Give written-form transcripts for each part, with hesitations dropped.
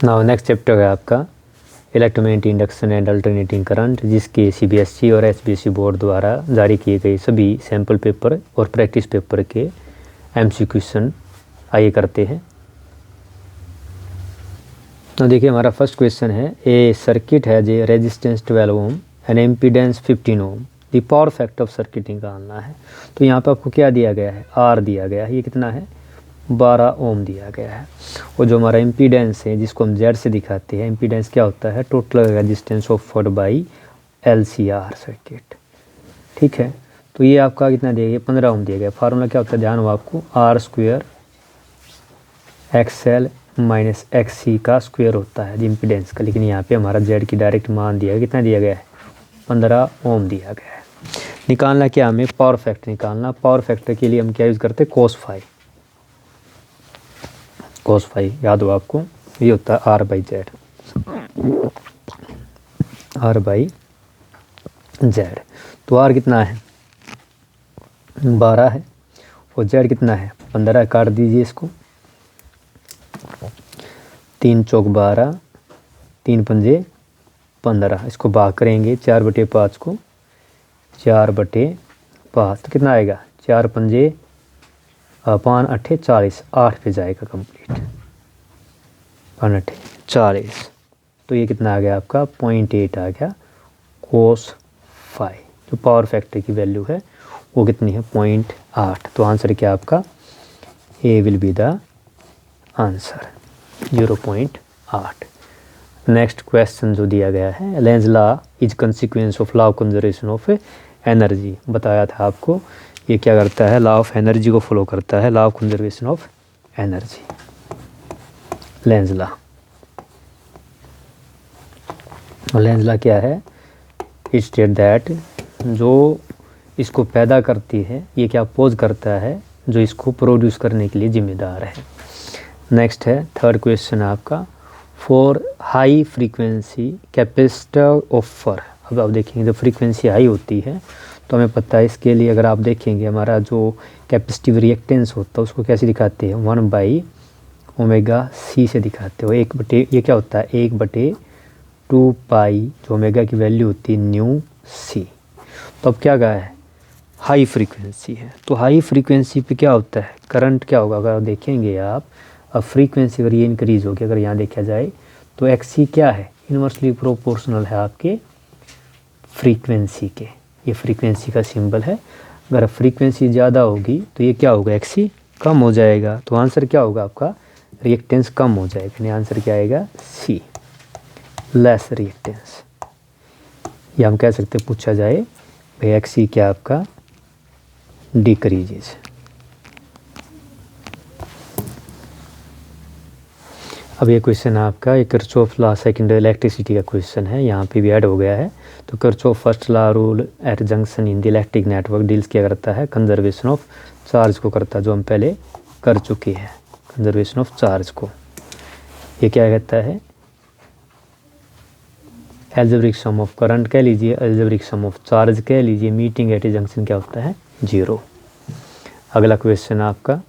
Now next chapter है आपका electromagnetic induction and alternating current, जिसके सीबीएसई और एसबीएसई बोर्ड द्वारा जारी किए गए सभी सैम्पल पेपर और प्रैक्टिस पेपर के एमसीक्यू क्वेश्चन आइए करते हैं। तो देखिए हमारा फर्स्ट क्वेश्चन है, ए सर्किट है जे resistance 12 ohm and impedance 15 ohm, the power factor of circuit निकालना है। तो यहाँ पे आपको क्या दिया गया है, आर दिया गया है, ये कितना है 12 ओम दिया गया है। और जो हमारा इम्पीडेंस है जिसको हम जेड से दिखाते हैं, इम्पीडेंस क्या होता है, total resistance offered by LCR circuit, ठीक है। तो ये आपका कितना दिया गया, 15 ओम दिया गया। फार्मूला क्या होता है, ध्यान हो आपको, R square XL minus XC का स्क्वायर होता है इम्पीडेंस का, लेकिन यहाँ पे हमारा जेड की डायरेक्ट मान दिया है, कितना दिया गया है 15 ओम दिया गया है। निकालना क्या हमें, पावर फैक्टर निकालना। पावर फैक्टर के लिए हम क्या यूज़ करते हैं, कोस फाई, कोस फाई याद हो आपको, ये होता है R by Z, R by Z. तो आर कितना है 12 है और जेड कितना है 15, काट दीजिए इसको, 3 चौक 12, 3 पंजे 15, इसको भाग करेंगे 4/5 को, 4/5 तो कितना आएगा, 4 पंजे 5 8 40, 8 पे जाएगा कंप्लीट, 5 8 40। तो ये कितना आ गया आपका 0.8 आ गया कोस फाई। जो पावर फैक्टर की वैल्यू है वो कितनी है 0.8। तो आंसर क्या आपका, A will be the answer 0.8। Next question जो दिया गया है, Lenz law is consequence of law of conservation of energy. बताया था आपको ये क्या करता है, लॉ ऑफ एनर्जी को फॉलो करता है, law of conservation of energy, Lenz law. Lenz law क्या है, इट स्टेट दैट जो इसको पैदा करती है ये क्या अपोज करता है जो इसको प्रोड्यूस करने के लिए जिम्मेदार है। नेक्स्ट है थर्ड क्वेश्चन आपका, for high frequency capacitor offer. अब आप देखेंगे जब फ्रीक्वेंसी हाई होती है तो हमें पता है, इसके लिए अगर आप देखेंगे हमारा जो कैपेसिटिव रिएक्टेंस होता है उसको कैसे दिखाते हैं, 1/ओमेगा c से दिखाते हो, 1/, ये क्या होता है 1/2 पाई जो ओमेगा की वैल्यू होती है न्यू सी। तो अब क्या कहा है, हाई फ्रीक्वेंसी है, तो हाई फ्रीक्वेंसी पे क्या होता है, करंट क्या होगा, अगर देखेंगे आप, अब फ्रीक्वेंसी अगर ये इंक्रीज़ होगी, अगर यहाँ देखा जाए तो एक्सी क्या है, इन्वर्सली प्रोपोर्शनल है आपके फ्रीक्वेंसी के, ये फ्रीक्वेंसी का सिंबल है। अगर फ्रीक्वेंसी ज़्यादा होगी तो ये क्या होगा, एक्सी कम हो जाएगा। तो आंसर क्या होगा आपका, रिएक्टेंस कम हो जाएगा, यानी आंसर क्या आएगा सी, लेस रिएक्टेंस। या हम कह सकते पूछा जाए भाई एक्सी क्या आपका डिक्रीजेज। अब ये क्वेश्चन आपका एक किरचॉफ लॉ सेकेंडरी इलेक्ट्रिसिटी का क्वेश्चन है, यहाँ पे भी ऐड हो गया है। तो Kirchhoff first law rule at junction in the electric network deals क्या करता है, कंजर्वेशन ऑफ चार्ज को करता है, जो हम पहले कर चुके हैं, कंजर्वेशन ऑफ चार्ज को। ये क्या कहता है, एल्जेब्रिक सम ऑफ करंट कह लीजिए, एल्जेब्रिक सम ऑफ चार्ज कह लीजिए, मीटिंग एट ए जंक्शन क्या होता है 0। अगला क्वेश्चन आपका,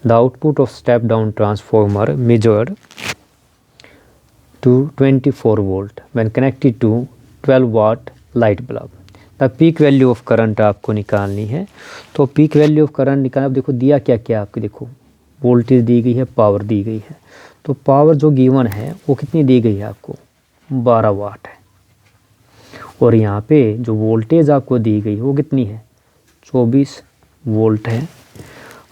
the output of step down transformer measured to 24 volt when connected to 12 watt light bulb. The peak value of current आपको निकालनी है। तो पीक वैल्यू ऑफ करंट निकालना, देखो दिया क्या क्या आपकी, देखो वोल्टेज दी गई है, पावर दी गई है। तो पावर जो गिवन है वो कितनी दी गई है आपको 12 वाट है, और यहाँ पे जो वोल्टेज आपको दी गई है वो कितनी है 24 वोल्ट है।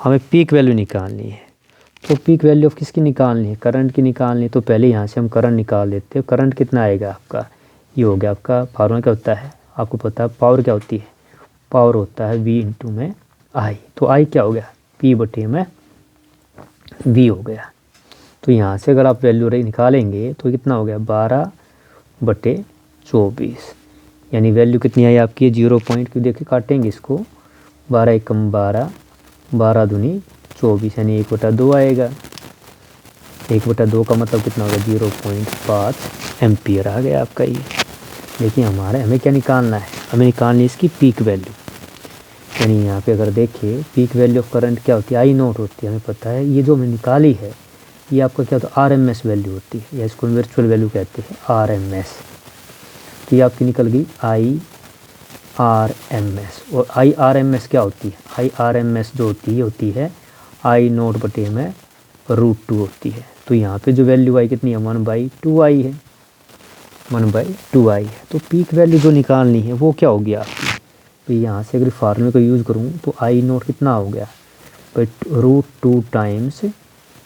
हमें पीक वैल्यू निकालनी है। तो पीक वैल्यू ऑफ किसकी निकालनी है, करंट की निकालनी है। तो पहले यहाँ से हम करंट निकाल लेते हैं। करंट कितना आएगा आपका, ये हो गया आपका, फार्मूला क्या होता है आपको पता है, पावर क्या होती है, पावर होता है V इंटू में I। तो I क्या हो गया P/में V हो गया। तो यहाँ से अगर आप वैल्यू निकालेंगे तो कितना हो गया 12/24, यानी वैल्यू कितनी आई आपकी 0 पॉइंट क्यों, देखिए काटेंगे इसको, 12 एकम 12, 12 दूनी 24, यानी 1/2 आएगा। 1/2 का मतलब कितना होगा 0.5 एम्पियर आ गया आपका ये। देखिए हमें क्या निकालना है, हमें निकालनी है इसकी पीक वैल्यू। यानी यहाँ पे अगर देखिए पीक वैल्यू ऑफ करंट क्या होती है I0 होती है, हमें पता है। ये जो हमें निकाली है ये आपका क्या होता है, RMS वैल्यू होती है, या इसको वर्चुअल वैल्यू कहते हैं, RMS। तो ये आपकी निकल गई IRMS। और IRMS क्या होती है, IRMS जो होती है I0 में √2 होती है। तो यहाँ पे जो वैल्यू आई कितनी है, 1/2 आई है, 1/2 आई है। तो पीक वैल्यू जो निकालनी है वो क्या हो गया आपकी, तो यहाँ से अगर फार्मूले को यूज़ करूँ तो I0 कितना हो गया, भाई √2 टाइम्स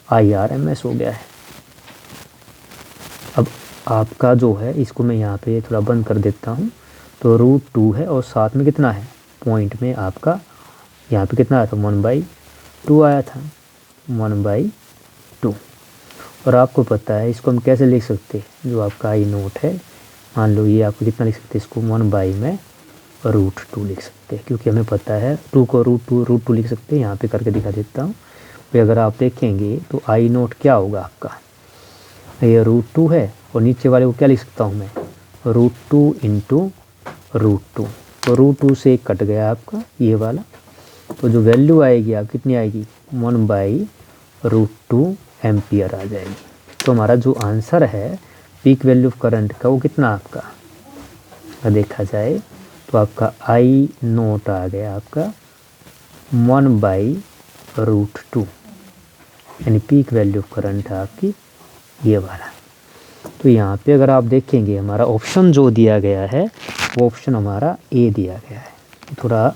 IRMS हो गया है। अब आपका जो है इसको मैं यहाँ पे थोड़ा बंद कर देता हूँ। तो √2 है और साथ में कितना है, पॉइंट में आपका यहाँ पे कितना आया था, 1/2 आया था, 1/2। और आपको पता है इसको हम कैसे लिख सकते हैं, जो आपका I0 है, मान लो ये आपको कितना लिख सकते हैं, इसको 1/√2 लिख सकते हैं, क्योंकि हमें पता है 2 को √2 लिख सकते हैं। यहाँ पे करके दिखा देता हूँ। भाई अगर आप देखेंगे तो I0 क्या होगा आपका, ये √2 है और नीचे वाले को क्या लिख सकता हूँ मैं, √2 × √2। तो √2 से एक कट गया आपका ये वाला, तो जो वैल्यू आएगी आप कितनी आएगी, 1/√2 एम्पियर आ जाएगी। तो हमारा जो आंसर है पीक वैल्यू ऑफ करंट का वो कितना आपका, अगर देखा जाए तो आपका I0 आ गया आपका 1/√2, यानी पीक वैल्यू ऑफ करंट है आपकी ये वाला। तो यहाँ पे अगर आप देखेंगे हमारा ऑप्शन जो दिया गया है वो ऑप्शन हमारा ए दिया गया है। थोड़ा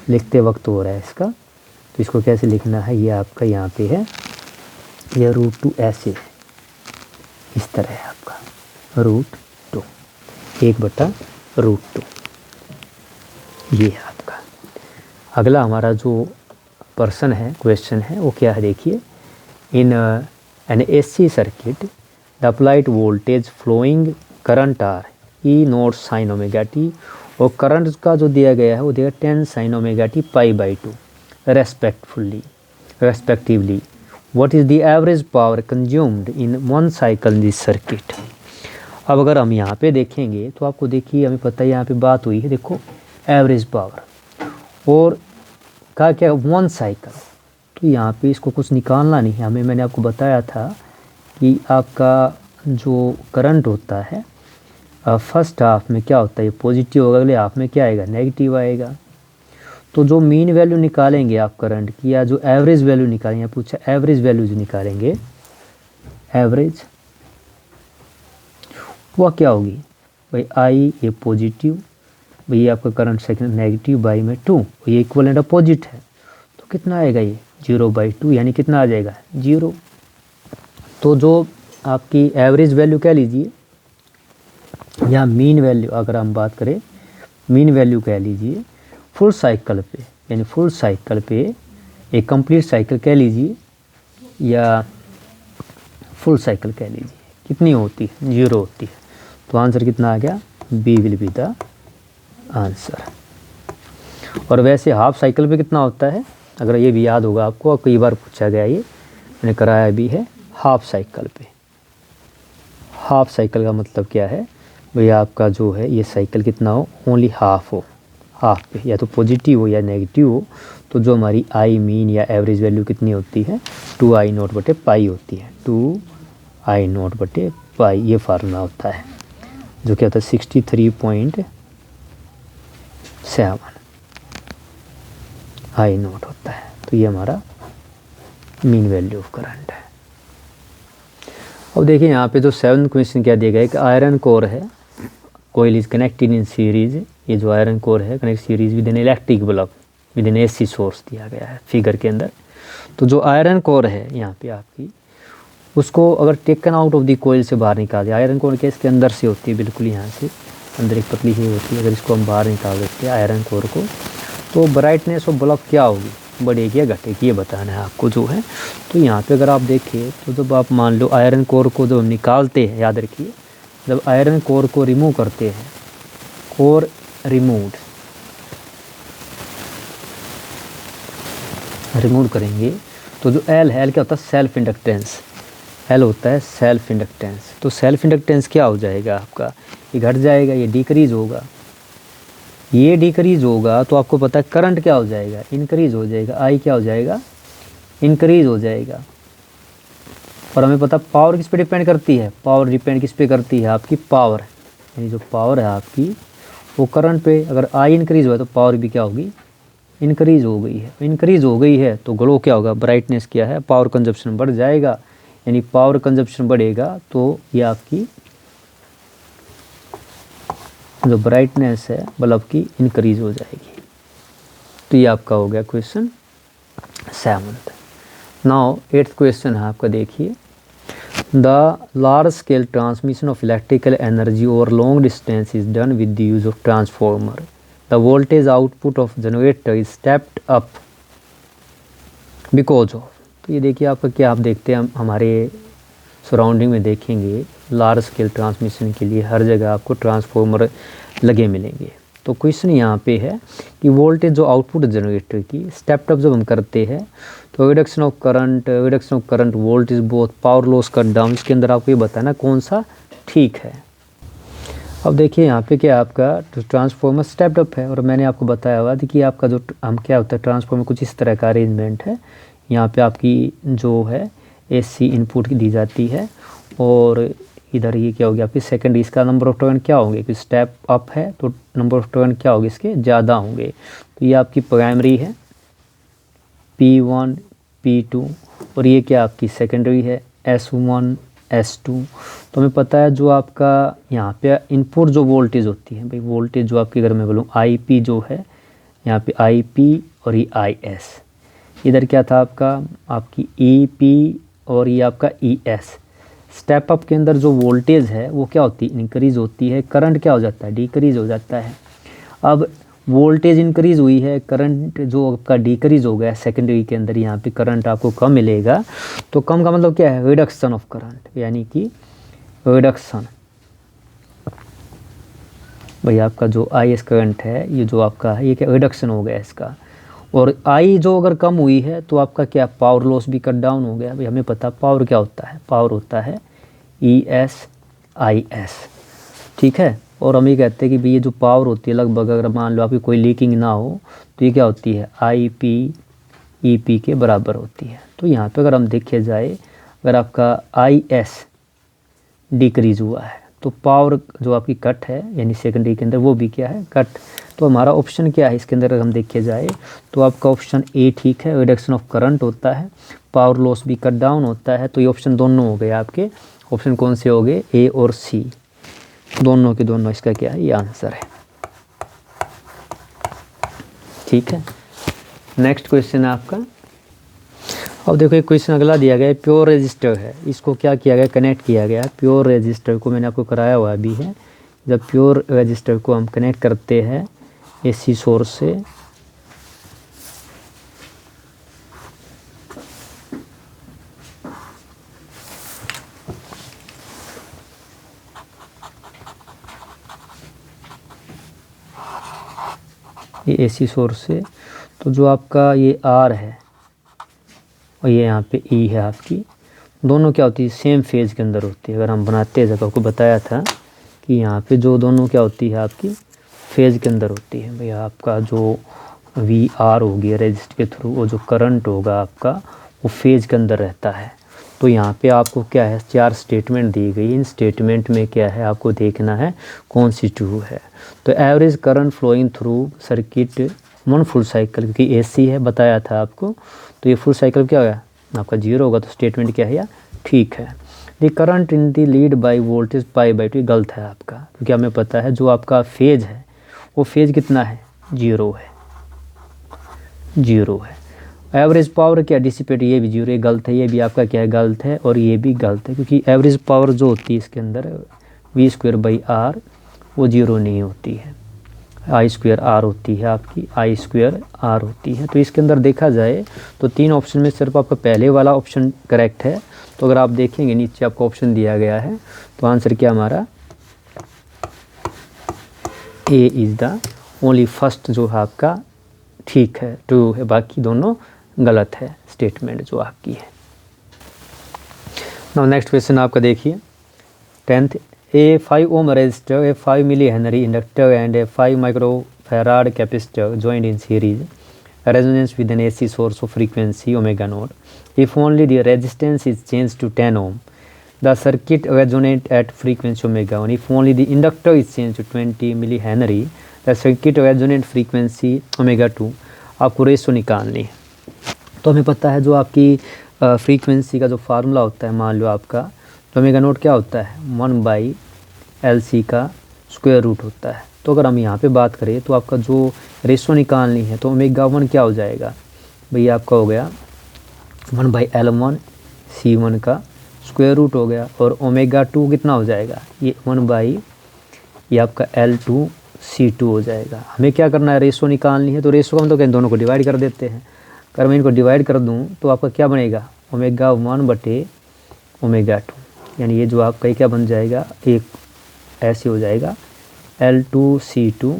लिखते वक्त हो रहा है इसका, तो इसको कैसे लिखना है, ये आपका यहाँ पे है, यह √2 ऐसे है, इस तरह है आपका √2, 1/√2, ये है आपका। अगला हमारा जो पर्सन है, क्वेश्चन है, वो क्या है देखिए, in an AC circuit the applied voltage flowing current are E0 sin ωt, और करंट का जो दिया गया है वो दिया 10 sin ωt π/2 respectively. What is the average power consumed in 1 cycle in this circuit. अब अगर हम यहाँ पे देखेंगे तो आपको देखिए हमें पता है यहाँ पे बात हुई है, देखो एवरेज पावर और क्या 1 साइकिल। तो यहाँ पे इसको कुछ निकालना नहीं है हमें। मैंने आपको बताया था कि आपका जो करंट होता है फर्स्ट हाफ में क्या होता है, ये पॉजिटिव होगा, अगले हाफ में क्या आएगा, नेगेटिव आएगा। तो जो मीन वैल्यू निकालेंगे आप करंट की, या जो एवरेज वैल्यू निकालेंगे, पूछा एवरेज वैल्यू जो निकालेंगे, एवरेज वह क्या होगी भाई, I ये पॉजिटिव, भाई ये आपका करंट सेकंड नेगेटिव बाई में 2, ये इक्वल एंड अपोजिट है, तो कितना आएगा ये 0/2, यानी कितना आ जाएगा 0। तो जो आपकी एवरेज वैल्यू कह लीजिए या मीन वैल्यू, अगर हम बात करें मीन वैल्यू कह लीजिए फुल साइकिल पे, यानी फुल साइकिल पे एक कंप्लीट साइकिल कह लीजिए या फुल साइकिल कह लीजिए, कितनी होती है, 0 होती है। तो आंसर कितना आ गया, B will be the answer. और वैसे हाफ साइकिल पे कितना होता है, अगर ये भी याद होगा आपको, और कई बार पूछा गया, ये मैंने कराया भी है। हाफ साइकिल पे, हाफ साइकिल का मतलब क्या है भाई, आपका जो है ये साइकिल कितना हो, ओनली हाफ हो, हाफ पे या तो पॉजिटिव हो या नेगेटिव हो, तो जो हमारी I मीन या एवरेज वैल्यू कितनी होती है, 2I0/π होती है, 2I0/π। ये फार्मूला होता है जो क्या होता है 63.7 I0 होता है। तो ये हमारा मीन वैल्यू ऑफ करंट है। अब देखिए यहाँ पे जो 7th क्वेश्चन क्या दिया गया है कि आयरन कोर है, coil is connected in series. ये जो आयरन कोर है connect series with an electric bulb with an AC source दिया गया है फिगर के अंदर। तो जो आयरन कोर है यहाँ पे आपकी, उसको अगर टेकन आउट ऑफ द कोयल से बाहर निकाल दिया, आयरन कोर के इसके अंदर से होती है, बिल्कुल यहाँ से अंदर एक पतली ही होती है, अगर इसको हम बाहर निकाल देते हैं आयरन कोर को, तो ब्राइटनेस ऑफ बल्ब क्या होगी, बढ़ेगी या घटेगी, ये बताना है आपको जो है। तो यहाँ पे अगर आप देखिए तो जब आप मान लो आयरन कोर को जब निकालते हैं, याद रखिए जब आयरन कोर को रिमूव करते हैं, कोर रिमूव करेंगे, तो जो L है, L क्या होता है, सेल्फ इंडक्टेंस, L होता है सेल्फ इंडक्टेंस। तो सेल्फ इंडक्टेंस क्या हो जाएगा आपका, ये घट जाएगा, ये डिक्रीज होगा, ये डिक्रीज होगा, तो आपको पता है करंट क्या हो जाएगा, इंक्रीज हो जाएगा, I क्या हो जाएगा, इंक्रीज हो जाएगा। और हमें पता पावर किस पे डिपेंड करती है, पावर डिपेंड किस पे करती है, आपकी पावर, यानी जो पावर है आपकी वो करंट पे, अगर आई इंक्रीज़ हुआ तो पावर भी क्या होगी, इंक्रीज़ हो गई है। इंक्रीज़ हो गई है तो ग्लो क्या होगा, ब्राइटनेस क्या है, पावर कंजप्शन बढ़ जाएगा, यानी पावर कंजप्शन बढ़ेगा तो ये आपकी जो ब्राइटनेस है बल्ब की इंक्रीज़ हो जाएगी। तो ये आपका हो गया question 7th। Now 8th question है आपका, देखिए the large scale transmission of electrical energy over long distance is done with the use of transformer. The voltage output of generator is stepped up because of. तो ये देखिए आपका क्या, आप देखते हैं हम हमारे सराउंडिंग में देखेंगे लार्ज स्केल ट्रांसमिशन के लिए हर जगह आपको ट्रांसफॉर्मर लगे मिलेंगे। तो क्वेश्चन यहाँ पे है कि वोल्टेज जो आउटपुट जनरेटर की स्टेप अप जब हम करते हैं तो reduction of current voltage both power loss cut down, इसके अंदर आपको ये बताना कौन सा ठीक है। अब देखिए यहाँ पे क्या आपका ट्रांसफॉर्मर स्टेप अप है, और मैंने आपको बताया हुआ था कि आपका जो हम क्या होता है ट्रांसफॉर्मर कुछ इस तरह का अरेंजमेंट है। यहाँ पे आपकी जो है एसी इनपुट की दी जाती है, और इधर ये क्या हो गया आपकी सेकेंडरी, इसका नंबर ऑफ टर्न क्या होंगे, कि स्टेप अप है तो नंबर ऑफ टर्न क्या होंगे इसके ज़्यादा होंगे। तो ये आपकी प्राइमरी है P1 P2, और ये क्या आपकी सेकेंडरी है S1 S2। तो हमें पता है जो आपका यहाँ पे इनपुट जो वोल्टेज होती है भाई, वोल्टेज जो आपके, अगर मैं बोलूँ IP जो है यहाँ पे IP और ये IS, इधर क्या था आपकी EP और ये आपका ES। स्टेप अप के अंदर जो वोल्टेज है वो क्या होती है, इंक्रीज़ होती है, करंट क्या हो जाता है, डिक्रीज़ हो जाता है। अब वोल्टेज इंक्रीज़ हुई है, करंट जो आपका डिक्रीज़ हो गया सेकेंडरी के अंदर, यहाँ पे करंट आपको कम मिलेगा। तो कम का मतलब क्या है, रिडक्शन ऑफ करंट, यानी कि रिडक्शन भाई आपका जो IS करंट है ये जो आपका है ये क्या रिडक्शन हो गया इसका। और I जो अगर कम हुई है तो आपका क्या पावर लॉस भी कट डाउन हो गया। भाई हमें पता पावर क्या होता है, पावर होता है ES IS, ठीक है। और हम ये कहते हैं कि भाई ये जो पावर होती है लगभग, अगर मान लो आपकी कोई लीकिंग ना हो तो ये क्या होती है IP EP के बराबर होती है। तो यहाँ पे अगर हम देखे जाए, अगर आपका IS डिक्रीज़ हुआ है तो पावर जो आपकी कट है यानी सेकेंडरी के अंदर वो भी क्या है कट। तो हमारा ऑप्शन क्या है इसके अंदर, अगर हम देखे जाए तो आपका ऑप्शन A ठीक है, रिडक्शन ऑफ करंट होता है, पावर लॉस भी कट डाउन होता है। तो ये ऑप्शन दोनों हो गए आपके, ऑप्शन कौन से हो गए, A और C, दोनों के दोनों इसका क्या है ये आंसर है, ठीक है। नेक्स्ट क्वेश्चन है आपका। अब देखो एक क्वेश्चन अगला दिया गया है, प्योर रेजिस्टर है, इसको क्या किया गया, कनेक्ट किया गया। प्योर रेजिस्टर को मैंने आपको कराया हुआ भी है। जब प्योर रेजिस्टर को हम कनेक्ट करते हैं AC सोर्स से, ये AC सोर्स से, तो जो आपका ये R है और ये यहाँ पे E है आपकी, दोनों क्या होती है सेम फेज़ के अंदर होती है। अगर हम बनाते हैं, जब आपको बताया था कि यहाँ पे जो दोनों क्या होती है आपकी फेज़ के अंदर होती है। भैया आपका जो VR होगी रेजिस्टर के थ्रू, वो जो करंट होगा आपका वो फेज़ के अंदर रहता है। तो यहाँ पे आपको क्या है 4 स्टेटमेंट दी गई, इन स्टेटमेंट में क्या है आपको देखना है कौन सी ट्रू है। तो average current flowing through circuit 1 full cycle, क्योंकि AC है बताया था आपको, तो ये फुल साइकिल क्या होगा आपका 0 होगा। तो स्टेटमेंट क्या है या ठीक है। The current in the lead by voltage π/2 गलत है आपका, क्योंकि हमें पता है जो आपका फेज है वो फेज कितना है 0 है, 0 है। एवरेज पावर क्या डिसिपेट, ये भी 0 है, गलत है। ये भी आपका क्या है गलत है, और ये भी गलत है, क्योंकि एवरेज पावर जो होती है इसके अंदर V²/R वो 0 नहीं होती है, I²R होती है आपकी, I²R होती है। तो इसके अंदर देखा जाए तो 3 ऑप्शन में सिर्फ आपका पहले वाला ऑप्शन करेक्ट है। तो अगर आप देखेंगे नीचे आपको ऑप्शन दिया गया है, तो आंसर क्या हमारा A is the only first जो है आपका ठीक है, ट्रू है, बाकी दोनों गलत है स्टेटमेंट जो आपकी है। नाउ नेक्स्ट क्वेश्चन आपका देखिए 10th, A 5 ohm resistor, a 5 millihenry inductor and a 5 microfarad capacitor joined in series resonance with an AC source of frequency omega naught if only the resistance is change to 10 ohm the circuit resonate at frequency omega 1। If only the inductor is change to 20 milli henry the circuit resonate frequency omega 2। आपको ratio निकालनी है। तो हमें पता है जो आपकी frequency का जो फार्मूला होता है, मान लो आपका तो ओमेगा नोट क्या होता है 1/LC का स्क्वायर रूट होता है। तो अगर हम यहाँ पे बात करें तो आपका जो रेशो निकालनी है तो ओमेगा 1 क्या हो जाएगा भैया, आपका हो गया 1/L1 C1 का स्क्वायर रूट हो गया, और ओमेगा 2 कितना हो जाएगा, ये 1 ये आपका L2 C2 हो जाएगा। हमें क्या करना है, रेशो निकालनी है। तो रेशो हम तो कहीं दोनों को डिवाइड कर देते हैं। अगर मैं इनको डिवाइड कर दूं तो आपका क्या बनेगा ओमेगा 1/ओमेगा 2, यानी ये जो आपका क्या बन जाएगा, एक ऐसे हो जाएगा L2 C2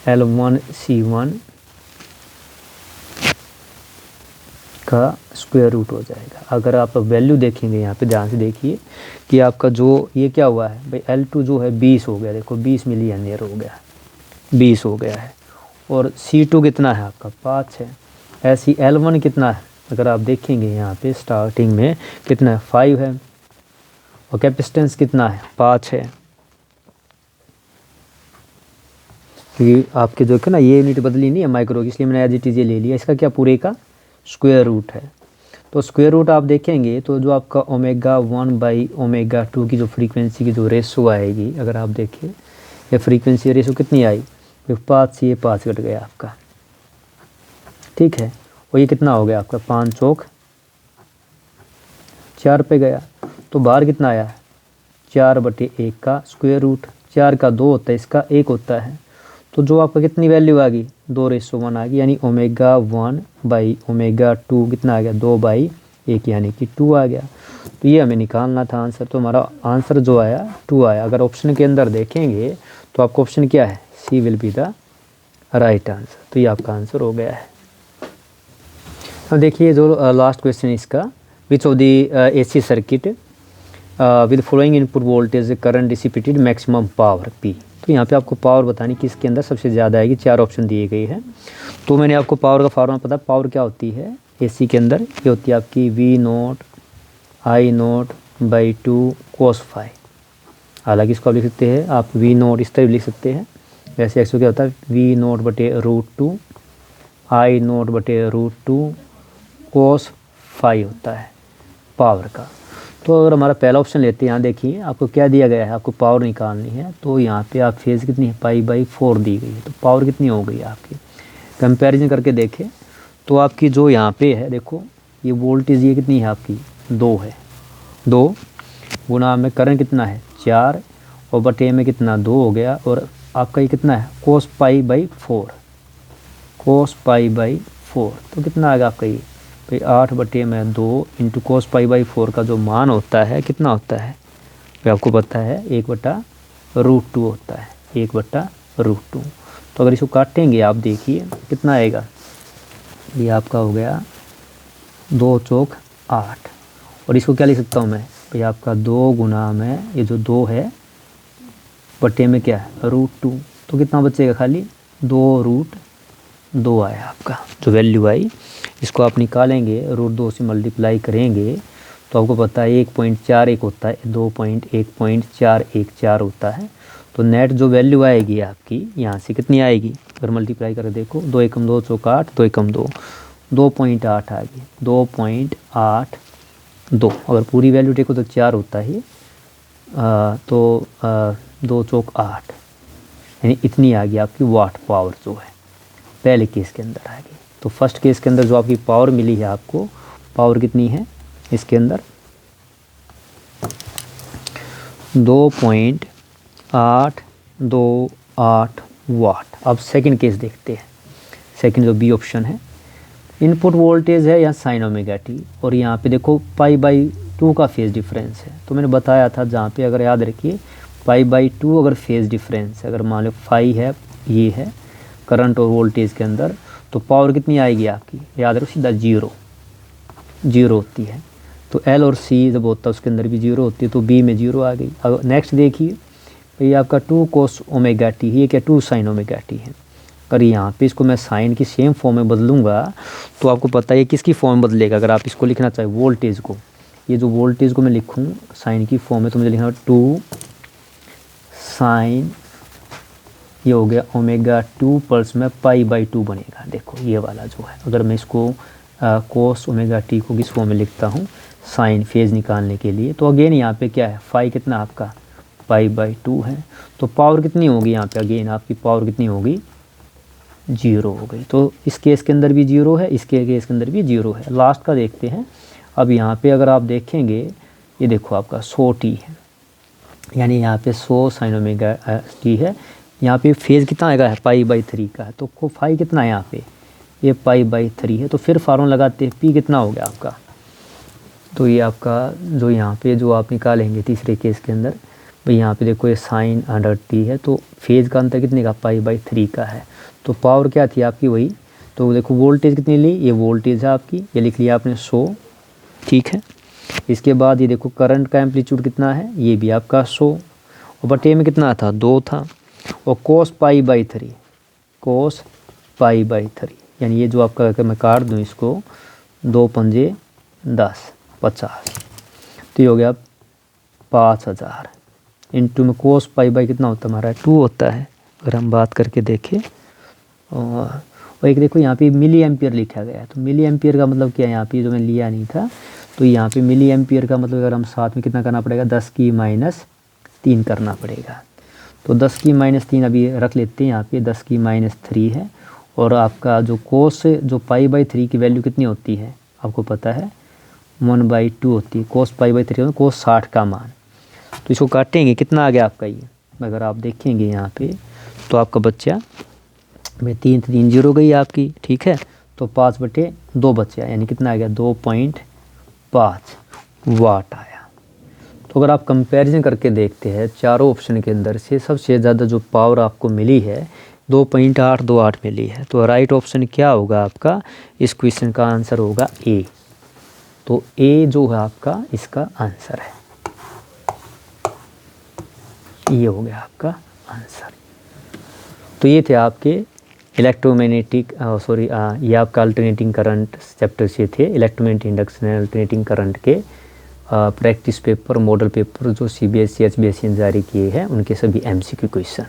L1 C1 का स्क्वायर रूट हो जाएगा। अगर आप वैल्यू देखेंगे यहाँ पे ध्यान से देखिए कि आपका जो ये क्या हुआ है भाई, L2 जो है 20 हो गया, देखो 20 मिली एम्पियर हो गया, 20 हो गया है। और C2 कितना है आपका 5 है। ऐसी L1 कितना है, अगर आप देखेंगे यहाँ पे स्टार्टिंग में कितना है 5 है, और कैपेसिटेंस कितना है 5 है। क्योंकि आपके जो है ना ये यूनिट बदली नहीं है माइक्रो की, इसलिए मैंने एज इट इज ले लिया। इसका क्या पूरे का स्क्वायर रूट है। तो स्क्वायर रूट आप देखेंगे तो जो आपका ओमेगा 1/ओमेगा 2 की जो फ्रीक्वेंसी की जो रेशो आएगी, अगर आप देखें ये फ्रीक्वेंसी रेशो कितनी आई, 5 से ये 5 कट गया आपका, ठीक है। और ये कितना हो गया आपका 5 चौक 4 पे गया। तो बाहर कितना आया 4/1 का स्क्वायर रूट, 4 का 2 होता है, इसका 1 होता है। तो जो आपका कितनी वैल्यू आ गई 2:1 आ गई, यानी ओमेगा 1/ओमेगा 2 कितना आ गया 2/1, यानी कि 2 आ गया। तो ये हमें निकालना था आंसर। तो हमारा आंसर जो आया 2 आया। अगर ऑप्शन के अंदर देखेंगे तो आपका ऑप्शन क्या है, C will be the right answer. तो ये आपका आंसर हो गया है। अब देखिए जो लास्ट क्वेश्चन इसका, which of the AC circuit with following input voltage current dissipated maximum power P। तो यहाँ पे आपको पावर बतानी कि इसके अंदर सबसे ज़्यादा आएगी। 4 ऑप्शन दिए गए हैं। तो मैंने आपको पावर का फार्मूला पता, पावर क्या होती है AC के अंदर, ये होती है आपकी V0 I0/2 cos phi। हालांकि इसको आप लिख सकते हैं आप V0 इस तरह लिख सकते हैं। वैसे एक्चुअली क्या होता है V0/√2 I0/√2 cos phi होता है पावर का। तो अगर हमारा पहला ऑप्शन लेते हैं, यहाँ देखिए आपको क्या दिया गया है, आपको पावर निकालनी है। तो यहाँ पे आप फेज़ कितनी है π/4 दी गई है। तो पावर कितनी हो गई आपकी, कंपैरिजन करके देखें तो आपकी जो यहाँ पे है देखो ये वोल्टेज ये कितनी है आपकी 2 है, 2 गुना में करंट कितना है 4 और बटे में कितना 2 हो गया, और आपका ये कितना है cos π/4, cos π/4। तो कितना आएगा आपका ये भाई 8/2 इंटू cos π/4 का जो मान होता है कितना होता है भाई, आपको पता है 1/√2 होता है, 1/√2। तो अगर इसको काटेंगे आप देखिए कितना आएगा, ये आपका हो गया 2 चौक 8, और इसको क्या लिख सकता हूँ मैं भाई, आपका 2 गुना में ये जो 2 है बटे में क्या है √2। तो कितना बचेगा खाली 2√2 आया आपका जो वैल्यू आई। इसको आप निकालेंगे √2 से मल्टीप्लाई करेंगे तो आपको पता है 1.41 होता है, 2.1.414 होता है। तो नेट जो वैल्यू आएगी आपकी यहाँ से कितनी आएगी, अगर मल्टीप्लाई कर देखो 2 एकम 2 चौक 8, 2 एकम 2, 2.8 आ गई, 2.82। अगर पूरी वैल्यू देखो तो 4 होता है, तो 2 चौक 8, यानी इतनी आ गई आपकी वाट पावर जो है पहले केस के अंदर आ गई। तो फर्स्ट केस के अंदर जो आपकी पावर मिली है आपको, पावर कितनी है इसके अंदर 2.828 वाट। अब सेकंड केस देखते हैं। सेकंड जो बी ऑप्शन है, इनपुट वोल्टेज है यहाँ sin ω t, और यहाँ पे देखो π/2 का फेज़ डिफरेंस है। तो मैंने बताया था जहाँ पे अगर याद रखिए π/2 अगर फेज़ डिफरेंस है, अगर मान लो फाई है ये है करंट और वोल्टेज के अंदर, तो पावर कितनी आएगी आपकी, याद रखो सीधा 0 होती है। तो L और C जब होता है उसके अंदर भी 0 होती है, तो B में 0 आ गई। अब नेक्स्ट देखिए, तो ये आपका 2 cos ω t, ये क्या 2 sin ω t है। अगर यहाँ पे इसको मैं साइन की सेम फॉर्म में बदलूँगा तो आपको पता है किसकी फॉर्म में बदलेगा। अगर आप इसको लिखना चाहें वोल्टेज को, ये जो वोल्टेज को मैं लिखूँ साइन की फॉर्म में, तो मुझे लिखना 2 साइन, ये हो गया ओमेगा 2 प्लस में π/2 बनेगा। देखो ये वाला जो है, अगर मैं इसको कोस ओमेगा टी को किस फॉर्म में लिखता हूँ साइन फेज निकालने के लिए, तो अगेन यहाँ पे क्या है फाई कितना आपका π/2 है। तो पावर कितनी होगी यहाँ पे, अगेन आपकी पावर कितनी होगी 0 हो गई। तो इस केस के अंदर भी 0 है, इसके केस के अंदर भी 0 है। लास्ट का देखते हैं। अब यहाँ पे अगर आप देखेंगे, ये देखो आपका 100t है, यानी यहाँ पे 100 साइन ओमेगा टी है। यहाँ पे फेज़ कितना आएगा है π/3 का है, तो फाई कितना है यहाँ पे, ये π/3 है। तो फिर फार्मूला लगाते हैं, पी कितना हो गया आपका, तो ये आपका जो यहाँ पे जो आप निकालेंगे तीसरे केस के अंदर, भाई यहाँ पे देखो ये साइन अंडर टी है, तो फेज़ का अंतर कितने का π/3 का है। तो पावर क्या थी आपकी वही, तो देखो वोल्टेज कितनी ली, ये वोल्टेज है आपकी, ये लिख लिया आपने 100, ठीक है। इसके बाद ये देखो करंट का एम्पलीट्यूड कितना है, ये भी आपका 100, और बटे में कितना था 2 था, और कोस π/3, कोस π/3, यानी ये जो आपका, अगर मैं काट दूँ इसको 2 पंजे 10 50, तो ये हो गया 5000 इंटू में कोस π/, कितना होता है हमारा 2 होता है अगर हम बात करके देखें। और एक देखो यहाँ पे मिली एम्पियर लिखा गया है, तो मिली एम्पियर का मतलब क्या है, यहाँ पे जो मैं लिया नहीं था, तो यहाँ पे मिली एम्पियर का मतलब अगर हम साथ में कितना करना पड़ेगा 10⁻³ करना पड़ेगा। तो 10⁻³ अभी रख लेते हैं यहाँ पे, 10⁻³ है। और आपका जो कोस जो π/3 की वैल्यू कितनी होती है आपको पता है 1/2 होती है। कोस π/3 कोस 60 का मान, तो इसको काटेंगे कितना आ गया आपका ये, अगर आप देखेंगे यहाँ पे तो आपका बच्चा में 3 0 गई आपकी, ठीक है। तो 5/2 बचा, यानी कितना आ गया 2.5 वाट आया। तो अगर आप कंपैरिजन करके देखते हैं चारों ऑप्शन के अंदर से सबसे ज़्यादा जो पावर आपको मिली है 2.828 मिली है। तो राइट ऑप्शन क्या होगा आपका, इस क्वेश्चन का आंसर होगा ए। तो ए जो है आपका इसका आंसर है, ये हो गया आपका आंसर। तो ये थे आपके इलेक्ट्रोमैग्नेटिक ये आपका अल्टरनेटिंग करंट चैप्टर से थे, electromagnetic induction and alternating current के प्रैक्टिस पेपर, मॉडल पेपर जो CBSE HBSE ने जारी किए हैं उनके सभी MCQ क्वेश्चन।